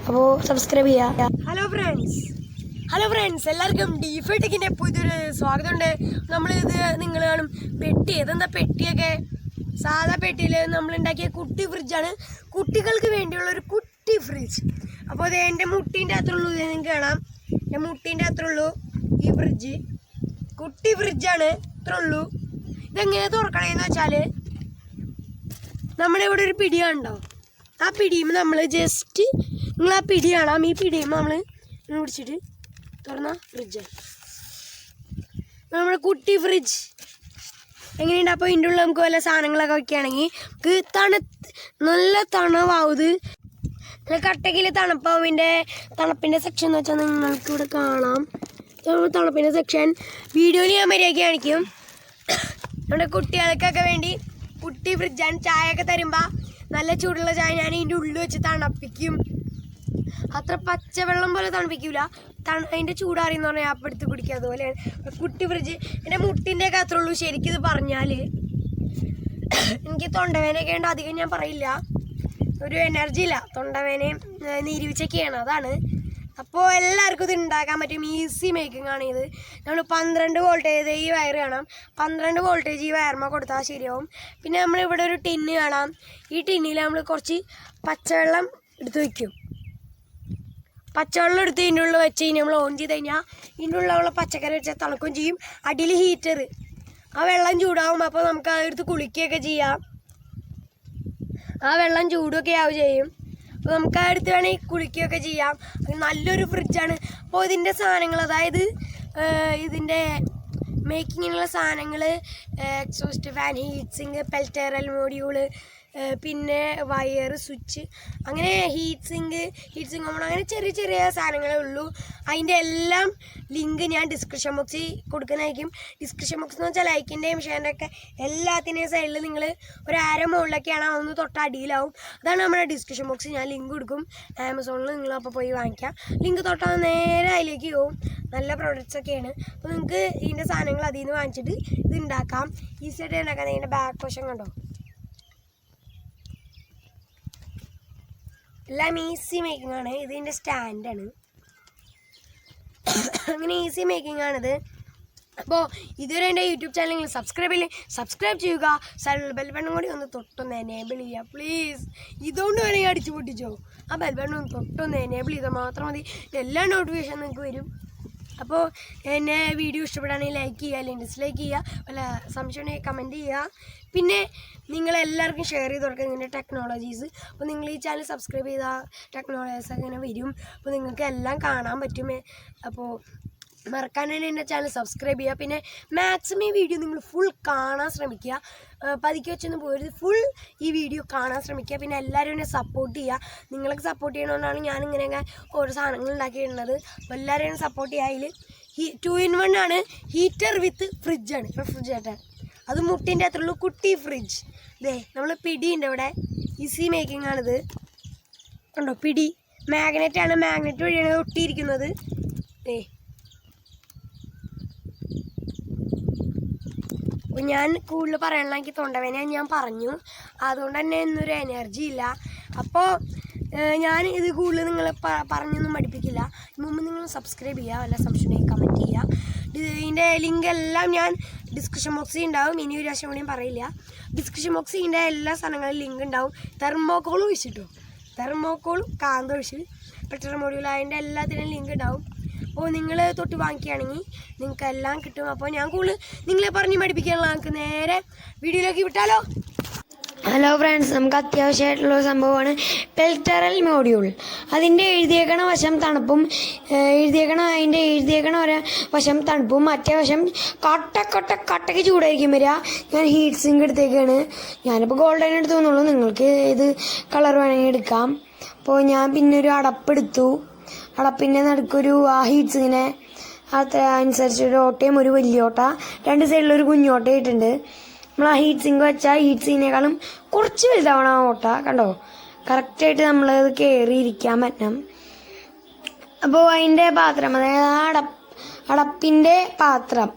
അപ്പോൾ സബ്സ്ക്രൈബ് ചെയ്യുക. Hello friends എല്ലാവർക്കും ഡിഫൈ ടെക്കിൻ്റെ പുതിയൊരു സ്വാഗതമുണ്ട്. നമ്മളിത് നിങ്ങൾ കാണും പെട്ടി. ഇതെന്താ പെട്ടിയൊക്കെ? സാധാ പെട്ടിയിൽ നമ്മളുണ്ടാക്കിയ കുട്ടി ഫ്രിഡ്ജാണ്. കുട്ടികൾക്ക് വേണ്ടിയുള്ള ഒരു കുട്ടി ഫ്രിഡ്ജ്. അപ്പോൾ അത് എൻ്റെ മുട്ടീൻ്റെ അത്രയുള്ളൂ. ഇത് നിങ്ങൾക്ക് കാണാം, എൻ്റെ മുട്ടീൻ്റെ അത്രയുള്ളൂ ഈ ഫ്രിഡ്ജ്. കുട്ടി ഫ്രിഡ്ജാണ്, ഇത്ര ഉള്ളൂ. ഇതെങ്ങനെ തുറക്കണമെന്ന് വെച്ചാൽ നമ്മുടെ ഇവിടെ ഒരു പിടി കണ്ടോ? ആ പിടിയുമ്പോൾ നമ്മൾ ജസ്റ്റ് നിങ്ങൾ ആ പിടി കാണാം. ഈ പിടിയുമ്പോൾ നമ്മൾ പിടിച്ചിട്ട് തുറന്ന ഫ്രിഡ്ജാണ് നമ്മുടെ കുട്ടി ഫ്രിഡ്ജ്. എങ്ങനെയുണ്ട്? അപ്പോൾ ഇതിൻ്റെ ഉള്ളിൽ നമുക്ക് വല്ല സാധനങ്ങളൊക്കെ വയ്ക്കുകയാണെങ്കിൽ നമുക്ക് നല്ല തണവാവുത്. കട്ടക്കിൽ തണുപ്പാവും. ഇതിൻ്റെ തണുപ്പിൻ്റെ സെക്ഷൻ എന്ന് വെച്ചാൽ നിങ്ങൾക്കിവിടെ കാണാം. തണുപ്പിൻ്റെ സെക്ഷൻ വീഡിയോയിൽ ഞാൻ മര്യാദയ്ക്ക് കാണിക്കും. നമ്മുടെ കുട്ടികൾക്കൊക്കെ വേണ്ടി കുട്ടി ഫ്രിഡ്ജാണ്. ചായയൊക്കെ തരുമ്പോൾ നല്ല ചൂടുള്ള ചായ ഞാൻ ഇതിൻ്റെ ഉള്ളിൽ വെച്ച് തണുപ്പിക്കും. അത്ര പച്ചവെള്ളം പോലെ തണുപ്പിക്കില്ല, അതിൻ്റെ ചൂടാറിയെന്ന് പറഞ്ഞാൽ അപ്പം എടുത്ത് കുടിക്കുക. അതുപോലെ കുട്ടി ഫ്രിഡ്ജ്. എൻ്റെ മുട്ടിൻ്റെയൊക്കെ അത്രേ ഉള്ളൂ. ശരിക്കും ഇത് പറഞ്ഞാൽ എനിക്ക് തൊണ്ടവേനയൊക്കെ ഉണ്ട്. അധികം ഞാൻ പറയില്ല, ഒരു എനർജി ഇല്ല. തൊണ്ടവേനയും നീരുവിച്ചൊക്കെയാണ്, അതാണ്. അപ്പോൾ എല്ലാവർക്കും ഇത് ഉണ്ടാക്കാൻ പറ്റും. ഈസി മേക്കിംഗ് ആണ് ഇത്. നമ്മൾ 12 വോൾട്ടേജ് ഈ വയർ കാണാം. 12 വോൾട്ടേജ് ഈ വയർമ കൊടുത്താൽ ശരിയാവും. പിന്നെ നമ്മളിവിടെ ഒരു ടിന്ന് കാണാം. ഈ ടിന്നിൽ നമ്മൾ കുറച്ച് പച്ചവെള്ളം എടുത്ത് വയ്ക്കും. പച്ചവെള്ളം എടുത്ത് ഇതിൻ്റെ ഉള്ളിൽ വെച്ച് കഴിഞ്ഞാൽ നമ്മൾ ഓൺ ചെയ്ത് കഴിഞ്ഞാൽ ഇതിൻ്റെ ഉള്ളിലുള്ള പച്ചക്കറി വെച്ചാൽ തണുക്കുകയും ചെയ്യും. അടിയിൽ ഹീറ്റർ, ആ വെള്ളം ചൂടാവും. അപ്പോൾ നമുക്ക് അതെടുത്ത് കുളിക്കുകയൊക്കെ ചെയ്യാം. ആ വെള്ളം ചൂടൊക്കെ ആവുകയും ചെയ്യും. അപ്പോൾ നമുക്ക് അടുത്ത് വേണമെങ്കിൽ കുളിക്കുകയൊക്കെ ചെയ്യാം. നല്ലൊരു ഫ്രിഡ്ജാണ്. അപ്പോൾ ഇതിൻ്റെ സാധനങ്ങൾ, അതായത് ഇതിൻ്റെ മേക്കിങ്ങിനുള്ള സാധനങ്ങൾ exhaust fan, heat sink, Peltier module, പിന്നെ വയർ, സ്വിച്ച്, അങ്ങനെ ഹീറ്റ് സിങ്ക് നമ്മൾ അങ്ങനെ ചെറിയ ചെറിയ സാധനങ്ങളേ ഉള്ളൂ. അതിൻ്റെ എല്ലാം ലിങ്ക് ഞാൻ ഡിസ്ക്രിപ്ഷൻ ബോക്സിൽ കൊടുക്കുന്നതായിരിക്കും. ഡിസ്ക്രിപ്ഷൻ ബോക്സ് എന്ന് വെച്ചാൽ ലൈക്കിൻ്റെയും ഷെയറിൻ്റെ ഒക്കെ എല്ലാത്തിൻ്റെയും സൈഡിൽ നിങ്ങൾ ഒരു ആരോ മുകളിലൊക്കെയാണ്, അതൊന്ന് തൊട്ട് അടിയിലാവും. അതാണ് നമ്മുടെ ഡിസ്ക്രിപ്ഷൻ ബോക്സ്. ഞാൻ ലിങ്ക് കൊടുക്കും ആമസോണിൽ. നിങ്ങൾ അപ്പോൾ പോയി വാങ്ങിക്കാം. ലിങ്ക് തൊട്ടാൽ നേരെ അതിലേക്ക് പോകും. നല്ല പ്രോഡക്റ്റ്സ് ഒക്കെയാണ്. അപ്പോൾ നിങ്ങൾക്ക് ഇതിൻ്റെ സാധനങ്ങൾ അതിൽ നിന്ന് വാങ്ങിച്ചിട്ട് ഇത് ഉണ്ടാക്കാം. ഈസിയായിട്ട് ഉണ്ടാക്കാം. ഇതിൻ്റെ ബാക്ക് വശം കണ്ടോ? എല്ലാം ഈസി മേക്കിംഗ് ആണ്. ഇതിൻ്റെ സ്റ്റാൻഡാണ്. അങ്ങനെ ഈസി മേക്കിംഗ് ആണിത്. അപ്പോൾ ഇതുവരെ എൻ്റെ യൂട്യൂബ് ചാനൽ നിങ്ങൾ സബ്സ്ക്രൈബ് ചെയ്യുക. സൈഡിൽ ബെൽ ബട്ടൺ കൂടി ഒന്ന് തൊട്ടൊന്ന് എനേബിൾ ചെയ്യുക പ്ലീസ്. ഇതുകൊണ്ട് വേണമെങ്കിൽ അടിച്ചു പൊട്ടിച്ചോ. ആ ബെൽ ബട്ടൺ ഒന്ന് തൊട്ടൊന്ന് എനേബിൾ ചെയ്താൽ മാത്രം മതി. എല്ലാ നോട്ടിഫിക്കേഷൻ നിങ്ങൾക്ക് വരും. അപ്പോൾ എന്നെ വീഡിയോ ഇഷ്ടപ്പെടുകയാണെങ്കിൽ ലൈക്ക് ചെയ്യുക, അല്ലെങ്കിൽ ഡിസ്ലൈക്ക് ചെയ്യുക, വല്ല സംശയം ഉണ്ടെങ്കിൽ കമൻറ്റ് ചെയ്യുക. പിന്നെ നിങ്ങളെല്ലാവർക്കും ഷെയർ ചെയ്ത് കൊടുക്കുക ഇതിൻ്റെ ടെക്നോളജീസ്. അപ്പോൾ നിങ്ങൾ ഈ ചാനൽ സബ്സ്ക്രൈബ് ചെയ്താൽ ടെക്നോളജീസ് അങ്ങനെ വരും. അപ്പോൾ നിങ്ങൾക്ക് എല്ലാം കാണാൻ പറ്റും. അപ്പോൾ മറക്കാൻ തന്നെ എൻ്റെ ചാനൽ സബ്സ്ക്രൈബ് ചെയ്യുക. പിന്നെ മാക്സിമം ഈ വീഡിയോ നിങ്ങൾ ഫുൾ കാണാൻ ശ്രമിക്കുക. പതുക്കി വെച്ചൊന്നും പോകരുത്, ഫുൾ ഈ വീഡിയോ കാണാൻ ശ്രമിക്കുക. പിന്നെ എല്ലാവരും എന്നെ സപ്പോർട്ട് ചെയ്യുക. നിങ്ങൾക്ക് സപ്പോർട്ട് ചെയ്യണമെന്നാണ് ഞാനിങ്ങനെയൊക്കെ ഓരോ സാധനങ്ങൾ ഉണ്ടാക്കിയിടുന്നത്. അപ്പോൾ എല്ലാവരും എന്നെ സപ്പോർട്ട് ചെയ്യുക. അതിൽ 2-in-1 ആണ്. ഹീറ്റർ വിത്ത് ഫ്രിഡ്ജാണ്. ഇപ്പോൾ ഫ്രിഡ്ജ് ആയിട്ടാണ് അത്. മുട്ടിൻ്റെ അത്രയുള്ളൂ കുട്ടി ഫ്രിഡ്ജ്. ഇതേ നമ്മൾ പിടിയുണ്ട് ഇവിടെ. ഈസി മേക്കിംഗ് ആണിത്. കണ്ടോ? പിടി മാഗ്നറ്റാണ്. മാഗ്നറ്റ് വഴിയാണ് ഒട്ടിയിരിക്കുന്നത്. അപ്പോൾ ഞാൻ കൂടുതൽ പറയാനുള്ള എനിക്ക് തൊണ്ടവേന ഞാൻ പറഞ്ഞു, അതുകൊണ്ട് തന്നെ ഇന്നൊരു എനർജി ഇല്ല. അപ്പോൾ ഞാൻ ഇത് കൂടുതൽ നിങ്ങളെ പറഞ്ഞൊന്നും പഠിപ്പിക്കില്ല. മുമ്പ് നിങ്ങൾ സബ്സ്ക്രൈബ് ചെയ്യുക, വല്ല സംശയം കമൻറ്റ് ചെയ്യുക. ഇതിൻ്റെ ലിങ്ക് എല്ലാം ഞാൻ ഡിസ്ക്രിപ്ഷൻ ബോക്സിൽ ഉണ്ടാവും. ഇനി ഒരു പ്രാവശ്യം കൂടിയും പറയില്ല. ഡിസ്ക്രിപ്ഷൻ ബോക്സിൽ ഇതിൻ്റെ എല്ലാ സാധനങ്ങളും ലിങ്ക് ഉണ്ടാവും. തെർമോക്കോളും ഒഴിച്ചിട്ടോ, തെർമോക്കോളും കാന്ത ഒഴിച്ച് പെട്രോൾ മൊഡ്യൂൾ, അതിൻ്റെ എല്ലാത്തിനും ലിങ്ക് ഉണ്ടാവും. അപ്പോൾ നിങ്ങൾ തൊട്ട് വാങ്ങിക്കുകയാണെങ്കിൽ നിങ്ങൾക്ക് എല്ലാം കിട്ടും. അപ്പോൾ ഞാൻ കൂടുതൽ നിങ്ങളെ പറഞ്ഞ് പഠിപ്പിക്കാനുള്ള നമുക്ക് നേരെ വീഡിയോയിലേക്ക് വിട്ടാലോ? ഹലോ ഫ്രണ്ട്സ്, നമുക്ക് അത്യാവശ്യമായിട്ടുള്ള സംഭവമാണ് പെൽറ്ററൽ മോഡ്യൂൾ. അതിൻ്റെ എഴുതിയേക്കണ വശം തണുപ്പും, അതിൻ്റെ എഴുതിയേക്കണ വശം തണുപ്പും, മറ്റേ വശം കട്ടയ്ക്ക് ചൂടായിരിക്കും വരിക. ഞാൻ ഹീറ്റ് സിങ്ക് എടുത്തേക്കാണ്. ഞാനിപ്പോൾ ഗോൾഡൻ എടുത്തു എന്നുള്ളൂ. നിങ്ങൾക്ക് ഏത് കളർ വേണമെങ്കിൽ എടുക്കാം. അപ്പോൾ ഞാൻ പിന്നെ ഒരു അടപ്പെടുത്തു. അടപ്പിൻ്റെ നടുക്കൊരു ഹീറ്റ് സിങ്ങിനെ അത്ര അനുസരിച്ച് ഒരു ഓട്ടയും ഒരു വലിയ ഓട്ട, 2 സൈഡിലൊരു കുഞ്ഞോട്ട ഇട്ടുണ്ട്. നമ്മൾ ആ ഹീറ്റ് സിങ്ക് വെച്ചാൽ ഹീറ്റ് സിങ്ങിനേക്കാളും കുറച്ച് വലുതാവണം ആ ഓട്ട. കണ്ടോ? കറക്റ്റായിട്ട് നമ്മളത് കയറിയിരിക്കാൻ പറ്റണം. അപ്പോൾ അതിൻ്റെ പാത്രം, അതായത് അടപ്പിൻ്റെ പാത്രം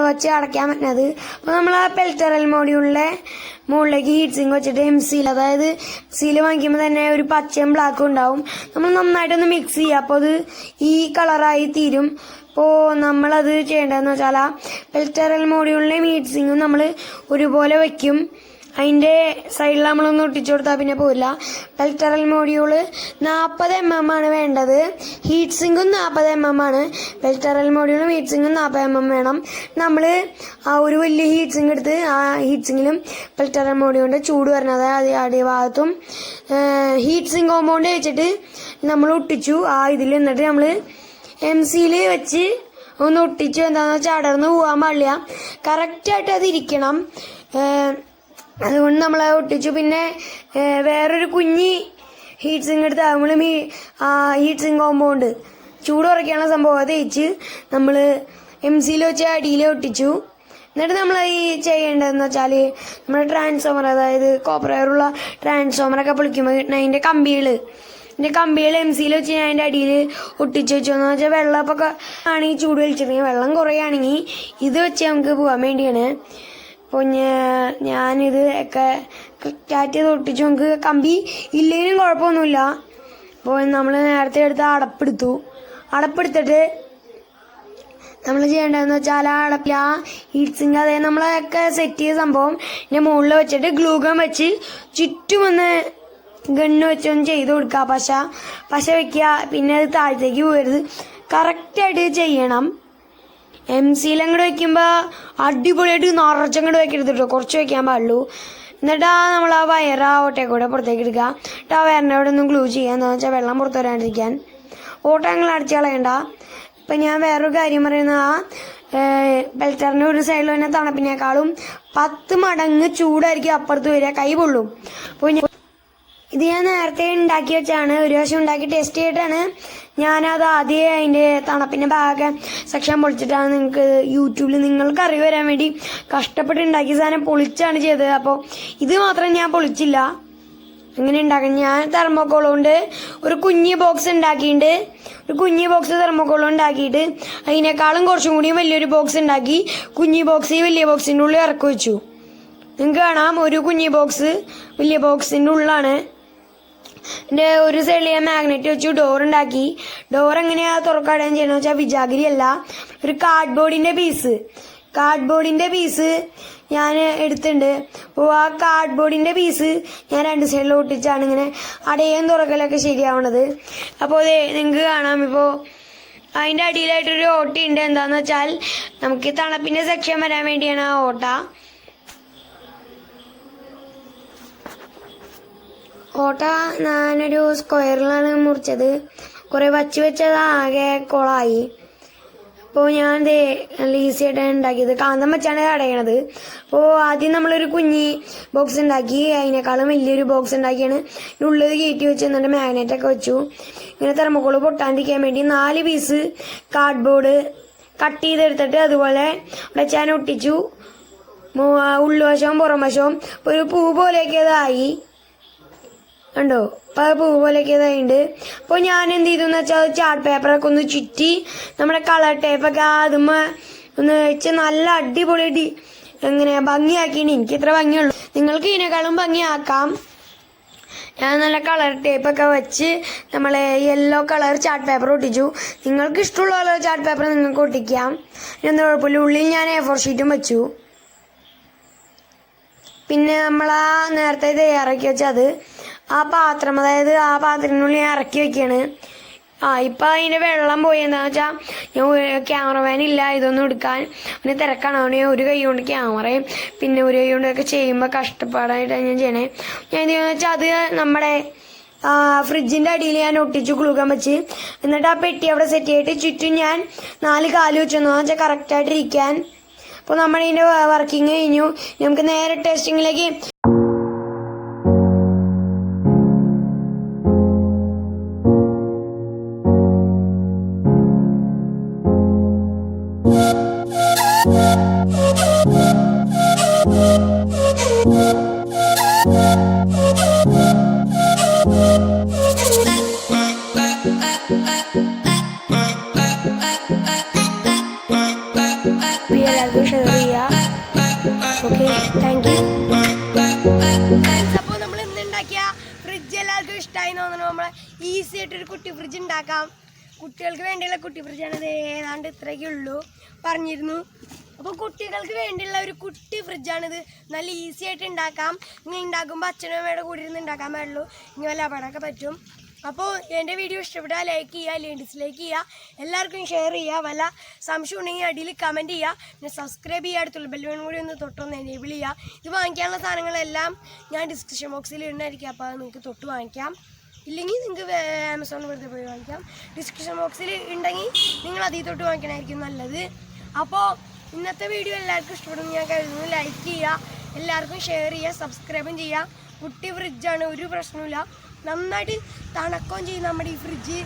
വെച്ച് അടയ്ക്കാൻ പറ്റുന്നത്. അപ്പോൾ നമ്മൾ ആ പെൽറ്ററൽ മോഡ്യൂളിലെ മുകളിലേക്ക് ഹീറ്റ് സിങ്ക് വെച്ചിട്ട് MC അതായത് MC വാങ്ങിക്കുമ്പോൾ തന്നെ ഒരു പച്ചയും ബ്ലാക്കും ഉണ്ടാവും. നമ്മൾ നന്നായിട്ടൊന്ന് മിക്സ് ചെയ്യുക. അപ്പോൾ അത് ഈ കളറായി തീരും. അപ്പോൾ നമ്മളത് ചെയ്യേണ്ടതെന്ന് വെച്ചാൽ ആ പെൽറ്ററൽ മോഡ്യൂളിലെ ഹീറ്റ് സിങ്കും നമ്മൾ ഒരുപോലെ വയ്ക്കും. അതിൻ്റെ സൈഡിൽ നമ്മളൊന്ന് ഒട്ടിച്ചു കൊടുത്താൽ പിന്നെ പോരില്ല. പെൽറ്ററൽ മോഡ്യൂള് 40 mm ആണ് വേണ്ടത്. ഹീറ്റ് സിങ്കും 40 mm ആണ്. പെൽറ്ററൽ മോഡ്യൂളും ഹീറ്റ് സിങ്കും 40 mm വേണം. നമ്മൾ ആ ഒരു വലിയ ഹീറ്റ് സിങ്ക് എടുത്ത് ആ ഹീറ്റ് സിങ്കിലും പെൽറ്ററൽ മോഡ്യൂളിൻ്റെ ചൂട് വരുന്നത് അടിഭാഗത്തും ഹീറ്റ് സിങ്ക് കോമ്പൗണ്ട് വെച്ചിട്ട് നമ്മൾ ഒട്ടിച്ചു. ആ ഇതിൽ എന്നിട്ട് നമ്മൾ MC വെച്ച് ഒന്ന് ഒട്ടിച്ചു. എന്താണെന്ന് വെച്ചാൽ അടർന്ന് പോകാൻ പാടില്ല. കറക്റ്റായിട്ട് അത് ഇരിക്കണം. അതുകൊണ്ട് നമ്മൾ ഒട്ടിച്ചു. പിന്നെ വേറൊരു കുഞ്ഞി ഹീറ്റ് സിങ്ക് എടുത്ത് നമ്മൾ ഹീറ്റ് സിങ്ക് കോമ്പൗണ്ട് ചൂട് കുറയ്ക്കാനുള്ള സംഭവം അത് തേച്ച് നമ്മൾ MC വെച്ച് അടിയിൽ ഒട്ടിച്ചു. എന്നിട്ട് നമ്മൾ ഈ ചെയ്യേണ്ടതെന്ന് വെച്ചാൽ നമ്മുടെ ട്രാൻസ്ഫോമർ അതായത് കോപ്പർ വയറുള്ള ട്രാൻസ്ഫോമറൊക്കെ പൊളിക്കുമ്പോൾ അതിൻ്റെ കമ്പികൾ MC വെച്ച് ഞാൻ അതിൻ്റെ അടിയിൽ ഒട്ടിച്ചു വെച്ചോന്ന് വെച്ചാൽ വെള്ളമൊക്കെ ആണെങ്കിൽ ചൂട് വലിച്ചിട്ടുണ്ടെങ്കിൽ വെള്ളം കുറയുകയാണെങ്കിൽ ഇത് വെച്ച് നമുക്ക് പോകാൻ വേണ്ടിയാണ്. അപ്പോൾ ഞാനിത് ഒക്കെ ക്യാറ്റ് ചെയ്ത് ഒട്ടിച്ചു. നമുക്ക് കമ്പി ഇല്ലെങ്കിലും കുഴപ്പമൊന്നുമില്ല. അപ്പോൾ നമ്മൾ നേരത്തെ എടുത്ത് അടപ്പെടുത്തിട്ട് നമ്മൾ ചെയ്യേണ്ടതെന്ന് വെച്ചാൽ ആ അടപ്പിൽ ആ ഹീറ്റ് സിങ്ക് അതായത് നമ്മളൊക്കെ സെറ്റ് ചെയ്ത സംഭവം ഇതിൻ്റെ മുകളിൽ വെച്ചിട്ട് ഗ്ലൂഗൺ വെച്ച് ചുറ്റുമൊന്ന് ഗണ്ണ് വെച്ചൊന്ന് ചെയ്ത് കൊടുക്കുക. പശ വെക്കുക. പിന്നെ അത് താഴത്തേക്ക് പോകരുത്. കറക്റ്റായിട്ട് ചെയ്യണം. MC അങ്ങോട്ട് വയ്ക്കുമ്പോൾ അടിപൊളിയായിട്ട് നിറച്ചങ്ങോട്ട് വയ്ക്കരുത് കേട്ടോ. കുറച്ച് വയ്ക്കാൻ പാടുള്ളൂ. എന്നിട്ട് നമ്മൾ ആ വയർ ആ ഓട്ടയെ കൂടെ പുറത്തേക്ക് എടുക്കുക. എന്നിട്ട് ആ വയറിൻ്റെ അവിടെ ഒന്നും ഗ്ലൂ ചെയ്യുക. എന്താണെന്ന് വെച്ചാൽ വെള്ളം പുറത്ത് വരാണ്ടിരിക്കാൻ. ഓട്ട ഞങ്ങൾ അടിച്ച് കളയണ്ട. ഇപ്പം ഞാൻ വേറൊരു കാര്യം പറയുന്നത് ആ പെൽറ്ററിൻ്റെ ഒരു സൈഡിൽ തന്നെ തണുപ്പിനേക്കാളും 10 മടങ്ങ് ചൂടായിരിക്കും അപ്പുറത്ത് വരിക. കൈ പൊള്ളും. അപ്പോൾ ഇത് ഞാൻ നേരത്തെ ഉണ്ടാക്കി വെച്ചാണ്. ഒരു പ്രാവശ്യം ഉണ്ടാക്കി ടെസ്റ്റ് ചെയ്തിട്ടാണ് ഞാനത് ആദ്യം അതിൻ്റെ തണുപ്പിൻ്റെ ഭാഗം സെക്ഷൻ പൊളിച്ചിട്ടാണ് നിങ്ങൾക്ക് യൂട്യൂബിൽ നിങ്ങൾക്ക് അറിവ് വരാൻ വേണ്ടി കഷ്ടപ്പെട്ട് ഉണ്ടാക്കിയ സാധനം പൊളിച്ചാണ് ചെയ്തത്. അപ്പോൾ ഇത് മാത്രം ഞാൻ പൊളിച്ചില്ല. അങ്ങനെ ഉണ്ടാക്കാം. ഞാൻ തെർമോക്കോൾ കൊണ്ട് ഒരു കുഞ്ഞ് ബോക്സ് ഉണ്ടാക്കിയിട്ട് തെർമോക്കോൾ ഉണ്ടാക്കിയിട്ട് അതിനേക്കാളും കുറച്ചും കൂടി വലിയൊരു ബോക്സ് ഉണ്ടാക്കി കുഞ്ഞി ബോക്സ് വലിയ ബോക്സിൻ്റെ ഉള്ളിൽ ഇറക്കി വെച്ചു. നിങ്ങൾക്ക് കാണാം ഒരു കുഞ്ഞി ബോക്സ് വലിയ ബോക്സിൻ്റെ ഉള്ളിലാണ്. എൻ്റെ ഒരു സൈഡിൽ ഞാൻ മാഗ്നറ്റ് വെച്ചു ഡോർ ഉണ്ടാക്കി. ഡോർ എങ്ങനെയാണ് തുറക്കാടാൻ ചെയ്യണമെന്ന് വെച്ചാൽ വിജാഗിരി അല്ല, ഒരു കാർഡ്ബോർഡിൻ്റെ പീസ് ഞാൻ എടുത്തിട്ടുണ്ട്. അപ്പോൾ ആ കാർഡ്ബോർഡിൻ്റെ പീസ് ഞാൻ 2 സൈഡിൽ ഒട്ടിച്ചാണ് ഇങ്ങനെ അടയും തുറക്കലൊക്കെ ശരിയാവണത്. അപ്പോൾ അതെ നിങ്ങൾക്ക് കാണാം. ഇപ്പോൾ അതിൻ്റെ അടിയിലായിട്ടൊരു ഓട്ടയുണ്ട്. എന്താണെന്ന് വെച്ചാൽ നമുക്ക് തണുപ്പിൻ്റെ സെക്ഷൻ വരാൻ വേണ്ടിയാണ് ആ ഓട്ട. ഞാനൊരു സ്ക്വയറിലാണ് മുറിച്ചത്. കുറേ വെച്ചത് ആകെ കുളമായി. അപ്പോൾ ഞാൻ നല്ല ഈസി ആയിട്ടാണ് ഉണ്ടാക്കിയത്. കാന്തം വെച്ചാണ് അടയണത്. അപ്പോൾ ആദ്യം നമ്മളൊരു കുഞ്ഞി ബോക്സ് ഉണ്ടാക്കി. അതിനേക്കാളും വലിയൊരു ബോക്സ് ഉണ്ടാക്കിയാണ് ഉള്ളത് കയറ്റി വെച്ച് എന്നിട്ട് മാഗ്നറ്റൊക്കെ വെച്ചു. ഇങ്ങനെ തെർമോക്കോൾ പൊട്ടാണ്ടിരിക്കാൻ വേണ്ടി 4 പീസ് കാർഡ്ബോർഡ് കട്ട് ചെയ്തെടുത്തിട്ട് അതുപോലെ വെച്ചാൻ ഒട്ടിച്ചു. ഉള്ളുവശവും പുറം വശവും ഒരു പൂ പോലെയൊക്കെ ഇതായി ഉണ്ടോ. അപ്പോൾ പൂ പോലെയൊക്കെ ഇതായിട്ടുണ്ട്. അപ്പോൾ ഞാൻ എന്ത് ചെയ്തു എന്ന് വെച്ചാൽ ചാർട്ട് പേപ്പറൊക്കെ ഒന്ന് ചുറ്റി നമ്മുടെ കളർ ടേപ്പൊക്കെ അതുമ്മ ഒന്ന് വെച്ച് നല്ല അടിപൊളി എങ്ങനെ ഭംഗിയാക്കിയിട്ട് എനിക്ക് ഇത്ര ഭംഗിയുള്ളൂ. നിങ്ങൾക്ക് ഇതിനേക്കാളും ഭംഗിയാക്കാം. ഞാൻ നല്ല കളർ ടേപ്പൊക്കെ വെച്ച് നമ്മൾ യെല്ലോ കളർ ചാർട്ട് പേപ്പർ ഒട്ടിച്ചു. നിങ്ങൾക്ക് ഇഷ്ടമുള്ള കളർ ചാർട്ട് പേപ്പർ നിങ്ങൾക്ക് ഒട്ടിക്കാം. എന്താ കുഴപ്പമില്ല. ഉള്ളിൽ ഞാൻ A4 ഷീറ്റും വെച്ചു. പിന്നെ നമ്മളാ നേരത്തെ തയ്യാറാക്കി വെച്ചത് ആ പാത്രം അതായത് ആ പാത്രത്തിനുള്ളിൽ ഞാൻ ഇറക്കി വെക്കുകയാണ്. ഇപ്പം അതിൻ്റെ വെള്ളം പോയി. എന്താണെന്ന് വെച്ചാൽ ഞാൻ ക്യാമറമാൻ ഇല്ല ഇതൊന്നും എടുക്കാൻ. പിന്നെ തിരക്കാണ്. അതുകൊണ്ട് ഞാൻ ഒരു കൈ കൊണ്ട് ക്യാമറയും പിന്നെ ഒരു കൈ കൊണ്ടൊക്കെ ചെയ്യുമ്പോൾ കഷ്ടപ്പാടായിട്ടാണ് ഞാൻ ചെയ്യണേ. ഞാൻ എന്താണെന്ന് വെച്ചാൽ അത് നമ്മുടെ ഫ്രിഡ്ജിൻ്റെ അടിയിൽ ഞാൻ ഒട്ടിച്ചു ഗ്ലൂഗൺ വെച്ച്. എന്നിട്ട് ആ പെട്ടി അവിടെ സെറ്റ് ചെയ്തിട്ട് ചുറ്റും ഞാൻ 4 കാല് വെച്ചെന്നു വെച്ചാൽ കറക്റ്റായിട്ടിരിക്കാൻ. അപ്പോൾ നമ്മളിതിൻ്റെ വർക്കിംഗ് കഴിഞ്ഞു. നമുക്ക് നേരെ ടെസ്റ്റിങ്ങിലേക്ക് നമ്മളെ ഈസി ആയിട്ടൊരു കുട്ടി ഫ്രിഡ്ജ് ഉണ്ടാക്കാം. കുട്ടികൾക്ക് വേണ്ടിയുള്ള കുട്ടി ഫ്രിഡ്ജാണ്. ഏതാണ്ട് ഇത്രയൊക്കെ ഉള്ളൂ പറഞ്ഞിരുന്നു. അപ്പോൾ കുട്ടികൾക്ക് വേണ്ടിയുള്ള ഒരു കുട്ടി ഫ്രിഡ്ജാണിത്. നല്ല ഈസി ആയിട്ട് ഉണ്ടാക്കാം. ഇങ്ങനെ ഉണ്ടാക്കുമ്പോൾ അച്ഛനും അമ്മയുടെ കൂടെ ഇരുന്ന് ഉണ്ടാക്കാൻ പാടുള്ളൂ. ഇങ്ങനെ വല്ല അപകടമൊക്കെ പറ്റും. അപ്പോൾ എൻ്റെ വീഡിയോ ഇഷ്ടപ്പെട്ടാൽ ലൈക്ക് ചെയ്യുക, അല്ലെങ്കിൽ ഡിസ്ലൈക്ക് ചെയ്യുക, എല്ലാവർക്കും ഷെയർ ചെയ്യുക. വല്ല സംശയം ഉണ്ടെങ്കിൽ അടിയിൽ കമൻറ്റ് ചെയ്യുക. പിന്നെ സബ്സ്ക്രൈബ് ചെയ്യുക, അടുത്തുള്ള ബെല്ലും കൂടി ഒന്ന് തൊട്ടൊന്ന് എനേബിൾ ചെയ്യുക. ഇത് വാങ്ങിക്കാനുള്ള സാധനങ്ങളെല്ലാം ഞാൻ ഡിസ്ക്രിപ്ഷൻ ബോക്സിൽ ഇടുന്നതായിരിക്കും. അപ്പോൾ അത് നിങ്ങൾക്ക് തൊട്ട് വാങ്ങിക്കാം. ഇല്ലെങ്കിൽ നിങ്ങൾക്ക് ആമസോണിൽ വെറുതെ പോയി വാങ്ങിക്കാം. ഡിസ്ക്രിപ്ഷൻ ബോക്സിൽ ഉണ്ടെങ്കിൽ നിങ്ങൾ അതിൽ തൊട്ട് വാങ്ങിക്കണമായിരിക്കും നല്ലത്. അപ്പോൾ ഇന്നത്തെ വീഡിയോ എല്ലാവർക്കും ഇഷ്ടപ്പെടുന്നു ഞാൻ കരുതുന്നു. ലൈക്ക് ചെയ്യുക, എല്ലാവർക്കും ഷെയർ ചെയ്യുക, സബ്സ്ക്രൈബും ചെയ്യുക. കുട്ടി ഫ്രിഡ്ജാണ്, ഒരു പ്രശ്നമില്ല. നന്നായിട്ട് തണുക്കുകയും ചെയ്യും നമ്മുടെ ഈ ഫ്രിഡ്ജ്.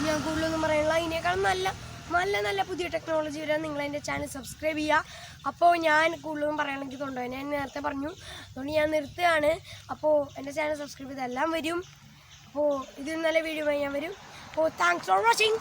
ഞാൻ കൂടുതലൊന്നും പറയാനുള്ള ഇതിനേക്കാളും നല്ല നല്ല നല്ല പുതിയ ടെക്നോളജി വരാൻ നിങ്ങൾ എൻ്റെ ചാനൽ സബ്സ്ക്രൈബ് ചെയ്യുക. അപ്പോൾ ഞാൻ കൂടുതലും പറയുകയാണെങ്കിൽ തൊണ്ടോ ഞാൻ നേരത്തെ പറഞ്ഞു, അതുകൊണ്ട് ഞാൻ നിർത്തുകയാണ്. അപ്പോൾ എൻ്റെ ചാനൽ സബ്സ്ക്രൈബ് ചെയ്തെല്ലാം വരും. അപ്പോൾ ഇത് നല്ല വീഡിയോ ഞാൻ വരും. അപ്പോൾ താങ്ക്സ് ഫോർ വാച്ചിങ്.